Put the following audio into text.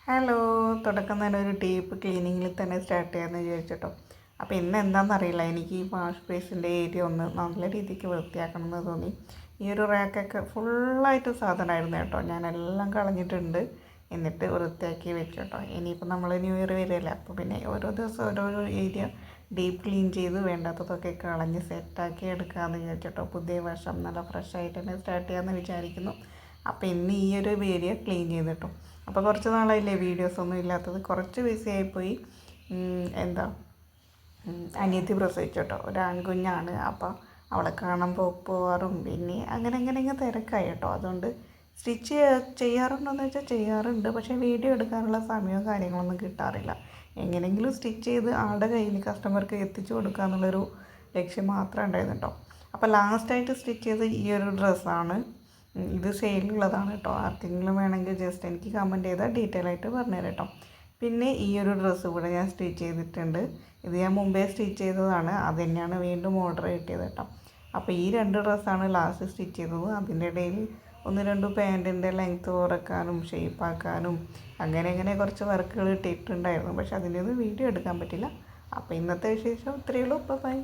Hello, തുടക്കം തന്നെ ഒരു ഡീപ്പ് ക്ലീനിങ്ങിൽ തന്നെ സ്റ്റാർട്ട് ചെയ്യാമെന്ന് വിചാരിച്ചിട്ടോ. അപ്പോൾ ഇന്ന് എന്താണെന്നറിയില്ല, എനിക്ക് ഈ വാഷ് ബേസിൻ്റെ ഏരിയ ഒന്ന് നല്ല രീതിക്ക് വൃത്തിയാക്കണം എന്ന് തോന്നി. ഈ ഒരു റാക്കൊക്കെ ഫുള്ളായിട്ട് സാധനമായിരുന്നു കേട്ടോ. ഞാനെല്ലാം കളഞ്ഞിട്ടുണ്ട്, എന്നിട്ട് വൃത്തിയാക്കി വെച്ചു കേട്ടോ. ഇനിയിപ്പോൾ നമ്മൾ ന്യൂ ഇയർ വരികയല്ലേ, അപ്പോൾ പിന്നെ ഓരോ ദിവസം ഓരോരോ ഏരിയ ഡീപ്പ് ക്ലീൻ ചെയ്ത് വേണ്ടാത്തതൊക്കെ കളഞ്ഞ് സെറ്റാക്കി എടുക്കാമെന്ന് വിചാരിച്ചിട്ടോ. പുതിയ വർഷം നല്ല ഫ്രഷായിട്ട് തന്നെ സ്റ്റാർട്ട് ചെയ്യാമെന്ന് വിചാരിക്കുന്നു. അപ്പോൾ ഇന്ന് ഈ ഒരു ഏരിയ ക്ലീൻ ചെയ്തിട്ടോ. അപ്പോൾ കുറച്ച് നാളായില്ലേ വീഡിയോസൊന്നും ഇല്ലാത്തത്, കുറച്ച് ബിസി ആയിപ്പോയി. എന്താ അനിയത്തി പ്രസവിച്ചു കേട്ടോ, ഒരു ആൺകുഞ്ഞാണ്. അപ്പോൾ അവളെ കാണാൻ പോവാറും പിന്നെ അങ്ങനെ തിരക്കായി കേട്ടോ. അതുകൊണ്ട് സ്റ്റിച്ച് ചെയ്യാറുണ്ടോയെന്ന് വെച്ചാൽ ചെയ്യാറുണ്ട്, പക്ഷേ വീഡിയോ എടുക്കാനുള്ള സമയവും കാര്യങ്ങളൊന്നും കിട്ടാറില്ല. എങ്ങനെയെങ്കിലും സ്റ്റിച്ച് ചെയ്ത് ആളുടെ കയ്യിൽ കസ്റ്റമർക്ക് എത്തിച്ചു കൊടുക്കുക എന്നുള്ളൊരു ലക്ഷ്യം മാത്രമേ ഉണ്ടായിരുന്നു കേട്ടോ. അപ്പോൾ ലാസ്റ്റായിട്ട് സ്റ്റിച്ച് ചെയ്ത് ഈ ഒരു ഡ്രസ്സാണ്. ഇത് സെയിലുള്ളതാണ് കേട്ടോ. ആർക്കെങ്കിലും വേണമെങ്കിൽ ജസ്റ്റ് എനിക്ക് കമൻറ്റ് ചെയ്താൽ ഡീറ്റെയിൽ ആയിട്ട് പറഞ്ഞുതരാം കേട്ടോ. പിന്നെ ഈ ഒരു ഡ്രസ്സ് കൂടെ ഞാൻ സ്റ്റിച്ച് ചെയ്തിട്ടുണ്ട്. ഇത് ഞാൻ മുമ്പേ സ്റ്റിച്ച് ചെയ്തതാണ്, അത് തന്നെയാണ് വീണ്ടും ഓർഡർ കിട്ടിയത് കേട്ടോ. അപ്പോൾ ഈ 2 ഡ്രസ്സാണ് ലാസ്റ്റ് സ്റ്റിച്ച് ചെയ്തത്. അതിൻ്റെ ഇടയിൽ 1-2 പാൻറ്റിൻ്റെ ലെങ്ത്ത് കുറക്കാനും ഷേപ്പാക്കാനും അങ്ങനെ കുറച്ച് വർക്കുകൾ ഇട്ടിട്ടുണ്ടായിരുന്നു. പക്ഷെ അതിൻ്റെ ഒന്നും വീഡിയോ എടുക്കാൻ പറ്റില്ല. അപ്പോൾ ഇന്നത്തെ വിശേഷം ഇത്രയേ ഉള്ളൂ. ബൈ.